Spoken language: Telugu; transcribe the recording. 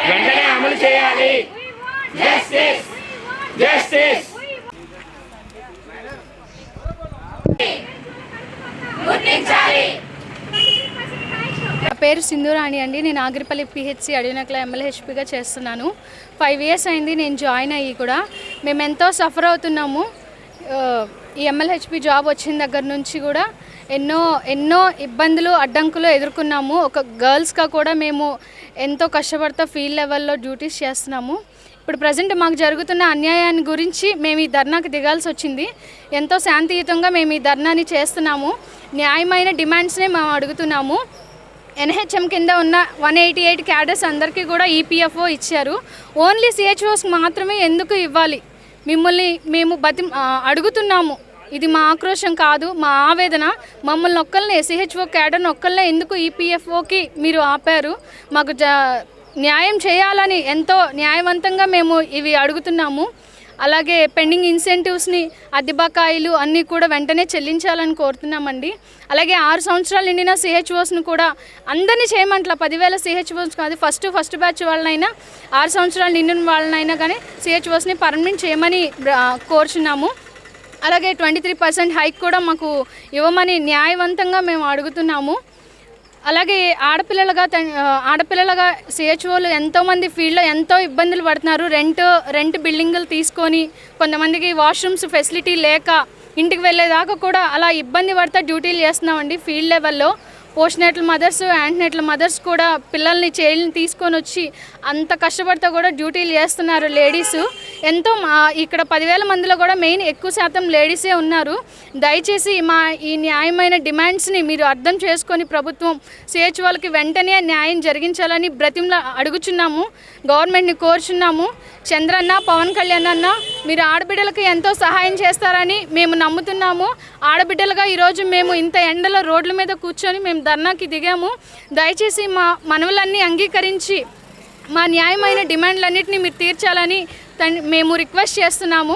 వెంటనే అమలు చేయాలి. Justice justice. నా పేరు సింధూరాణి అండి. నేను ఆగిరిపల్లి పిహెచ్సి అడివినకల MLHPగా చేస్తున్నాను. 5 years అయింది నేను జాయిన్ అయ్యి కూడా. మేము ఎంతో సఫర్ అవుతున్నాము. ఈ MLHP జాబ్ వచ్చిన దగ్గర నుంచి కూడా ఎన్నో ఇబ్బందులు అడ్డంకులు ఎదుర్కొన్నాము. ఒక గర్ల్స్గా కూడా మేము ఎంతో కష్టపడుతూ ఫీల్డ్ లెవెల్లో డ్యూటీస్ చేస్తున్నాము. ఇప్పుడు ప్రజెంట్ మాకు జరుగుతున్న అన్యాయాన్ని గురించి మేము ఈ ధర్నాకి దిగాల్సి వచ్చింది. ఎంతో శాంతియుతంగా మేము ఈ ధర్నాని చేస్తున్నాము. న్యాయమైన డిమాండ్స్నే మేము అడుగుతున్నాము. NHM కింద ఉన్న 188 క్యాడర్స్ అందరికీ కూడా EPFO ఇచ్చారు. ఓన్లీ CHOస్కి మాత్రమే ఎందుకు ఇవ్వాలి? మిమ్మల్ని మేము అడుగుతున్నాము. ఇది మా ఆక్రోశం కాదు, మా ఆవేదన. మమ్మల్ని ఒక్కళ్ళనే CHO క్యాడర్ని ఒక్కళ్ళనే ఎందుకు EPFOకి మీరు ఆపారు? మాకు న్యాయం చేయాలని ఎంతో న్యాయవంతంగా మేము ఇవి అడుగుతున్నాము. అలాగే పెండింగ్ ఇన్సెంటివ్స్ని, అద్దె బకాయిలు అన్నీ కూడా వెంటనే చెల్లించాలని కోరుతున్నామండి. అలాగే 6 సంవత్సరాలు నిండిన CHOస్ని కూడా అందరినీ చేయమంటలా. 10,000 CHOస్ కాదు, ఫస్ట్ బ్యాచ్ వాళ్ళనైనా 6 సంవత్సరాలు నిండిన వాళ్ళనైనా కానీ CHOస్ని పర్మనెంట్ చేయమని కోరుచున్నాము. అలాగే 23% హైక్ కూడా మాకు ఇవ్వమని న్యాయవంతంగా మేము అడుగుతున్నాము. అలాగే ఆడపిల్లలుగా CHOలు ఎంతోమంది ఫీల్డ్లో ఎంతో ఇబ్బందులు పడుతున్నారు. రెంట్ బిల్డింగులు తీసుకొని, కొంతమందికి వాష్రూమ్స్ ఫెసిలిటీ లేక ఇంటికి వెళ్ళేదాకా కూడా అలా ఇబ్బంది పడితే డ్యూటీలు చేస్తున్నామండి. ఫీల్డ్ లెవెల్లో postnatal mothers, antenatal mothers కూడా పిల్లల్ని చైల్డ్ని తీసుకొని వచ్చి అంత కష్టపడితే కూడా డ్యూటీలు చేస్తున్నారు లేడీస్. ఎంతో ఇక్కడ 10,000 మందిలో కూడా మెయిన్ ఎక్కువ శాతం లేడీసే ఉన్నారు. దయచేసి ఈ న్యాయమైన డిమాండ్స్ని మీరు అర్థం చేసుకొని ప్రభుత్వం CHOలకి వెంటనే న్యాయం జరిగించాలని బ్రతిమలా అడుగుచున్నాము. గవర్నమెంట్ని కోరుచున్నాము. చంద్రన్న, పవన్ కళ్యాణ్ అన్న, మీరు ఆడబిడ్డలకి ఎంతో సహాయం చేస్తారని మేము నమ్ముతున్నాము. ఆడబిడ్డలుగా ఈరోజు మేము ఇంత ఎండలో రోడ్ల మీద కూర్చొని మేము ధర్నాకి దిగాము. దయచేసి మా మనవులన్నీ అంగీకరించి మా న్యాయమైన డిమాండ్లన్నింటినీ మీరు తీర్చాలని మేము రిక్వెస్ట్ చేస్తున్నాము.